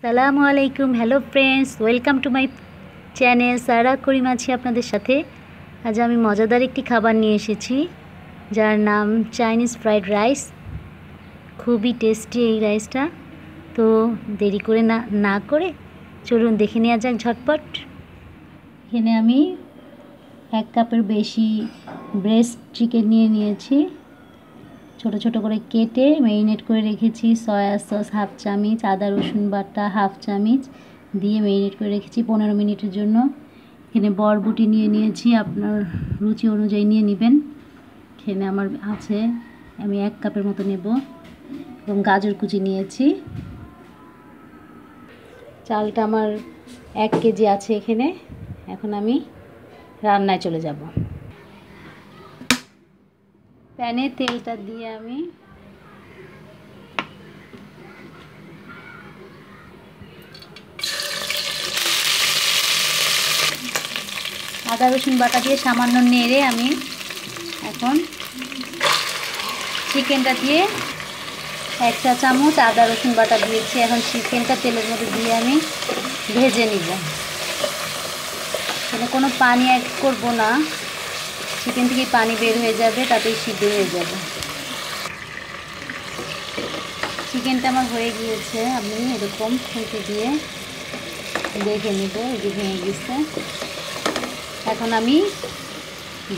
আসসালামু আলাইকুম। Hello friends, welcome to my channel. Sara Karim আছি আপনাদের সাথে। আজ আমি মজাদার একটি খাবার নিয়ে এসেছি, যার নাম চাইনিজ ফ্রাইড রাইস। খুবই টেস্টি এই রাইসটা। তো দেরি করে না করে চলুন দেখে নেওয়া যাক ঝটপট। এখানে আমি 1 কাপের বেশি ব্রেস্ট চিকেন নিয়েছি। ছোট ছোট করে কেটে ম্যারিনেট করে রেখেছি। সয়া সস হাফ চামচ, আদা রসুন বাটা হাফ চামচ দিয়ে ম্যারিনেট করে রেখেছি 15 মিনিটের জন্য। এখানে বরবটি নিয়েছি, আপনার রুচি অনুযায়ী নিয়ে নেবেন। এখানে আমার আছে, আমি 1 কাপের মতো নেব। এবং গাজর কুচি নিয়েছি। চালটা আমার 1 কেজি আছে এখানে। এখন আমি রান্নায় চলে যাব। প্যানে তেলটা দিয়ে আমি আদা রসুন বাটা দিয়ে সামান্য নেড়ে আমি এখন চিকেনটা দিয়ে 1 চা চামচ আদা রসুন বাটা দিয়েছি। এখন চিকেনটা তেলের মধ্যে দিয়ে আমি ভেজে নিব। এখানে কোনো পানি অ্যাড করব না, চিকেন থেকে পানি বের হয়ে যাবে, তাতেই সিদ্ধ হয়ে যাবে। চিকেনটা আমার হয়ে গিয়েছে, আমি এরকম খুঁটি দিয়ে দেখে নিব, এই যে ভেঙে গেছে। এখন আমি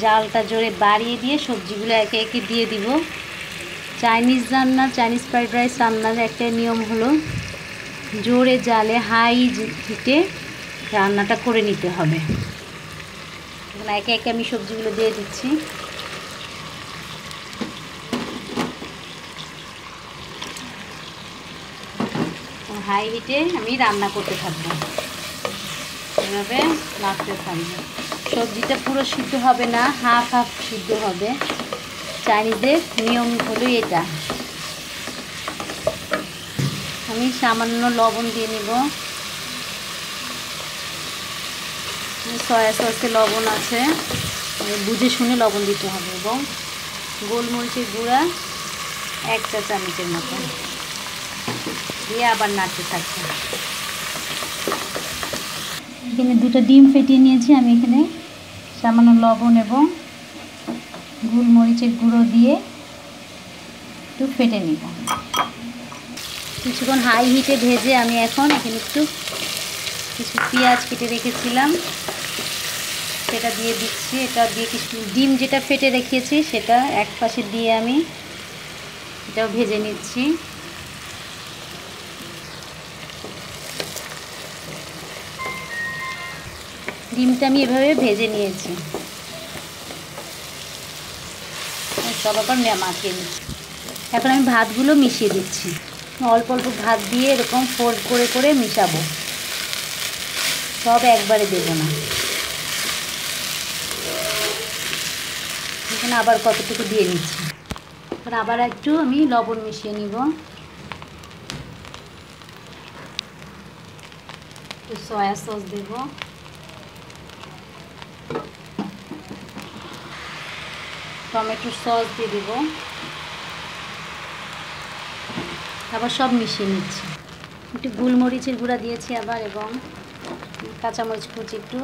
জালটা জোরে বাড়িয়ে দিয়ে সবজিগুলো একে একে দিয়ে দিব। চাইনিজ ফ্রাইড রাইস রান্নার একটা নিয়ম হলো জোরে জালে হাই হিটে রান্নাটা করে নিতে হবে। এখন একে একে আমি সবজিগুলো দিয়ে দিচ্ছি। হাই হিটে আমি রান্না করতে থাকবো, এভাবে নাড়তে থাকবো। সবজিটা পুরো সিদ্ধ হবে না, হাফ সিদ্ধ হবে। চাইনিজদের নিয়ম হলো এটা। আমি সামান্য লবণ দিয়ে নিব। সয়া সসে লবণ আছে, বুঝে শুনে লবণ দিতে হবে। এবং গোলমরিচের গুঁড়া 1 চা চামচের মতো দিয়ে আবার নাড়তে থাকবো। এখানে 2টা ডিম ফেটিয়ে নিয়েছি। আমি এখানে সামান্য লবণ এবং গোলমরিচের গুঁড়ো দিয়ে একটু ফেটে নিব। কিছুক্ষণ হাই হিটে ভেজে আমি এখন এখানে কিছু পেঁয়াজ কেটে রেখেছিলাম সেটা দিয়ে দিচ্ছি। এটা দিয়ে কিছু ডিম যেটা ফেটে রেখেছি সেটা এক পাশে দিয়ে আমি এটাও ভেজে নিচ্ছি। ডিমটা আমি এভাবে ভেজে নিয়েছি। সব আবার মাখিয়ে নিচ্ছি। এখন আমি ভাতগুলো মিশিয়ে দিচ্ছি। অল্প অল্প ভাত দিয়ে এরকম ফোল্ড করে করে মিশাবো, সব একবারে দেবো না। এখানে আবার কতটুকু দিয়ে নিচ্ছি। এখন আবার একটু আমি লবণ মিশিয়ে নিব। একটু সয়া সস দেব, টমেটো সস দিয়ে দেব, আবার সব মিশিয়ে নিচ্ছি। একটু গোলমরিচের গুঁড়া দিয়েছি আবার, এবং কাঁচামরিচ কুচি একটু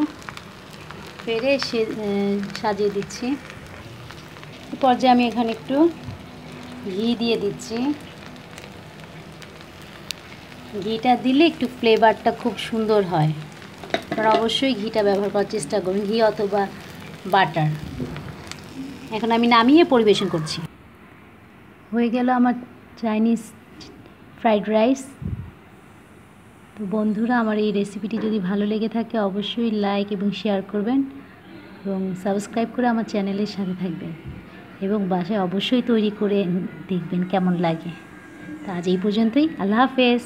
পেরে সাজিয়ে দিচ্ছি। পর্যায়ে আমি এখানে একটু ঘি দিয়ে দিচ্ছি। ঘিটা দিলে একটু ফ্লেভারটা খুব সুন্দর হয়। আপনারা অবশ্যই ঘিটা ব্যবহার করার চেষ্টা করুন, ঘি অথবা বাটার। এখন আমি নামিয়ে পরিবেশন করছি। হয়ে গেল আমার চাইনিজ ফ্রাইড রাইস। তো বন্ধুরা, আমার এই রেসিপিটি যদি ভালো লেগে থাকে অবশ্যই লাইক এবং শেয়ার করবেন এবং সাবস্ক্রাইব করে আমার চ্যানেলের সাথে থাকবেন এবং বাসায় অবশ্যই তৈরি করে দেখবেন কেমন লাগে। তো আজ এই পর্যন্তই। আল্লাহ হাফেজ।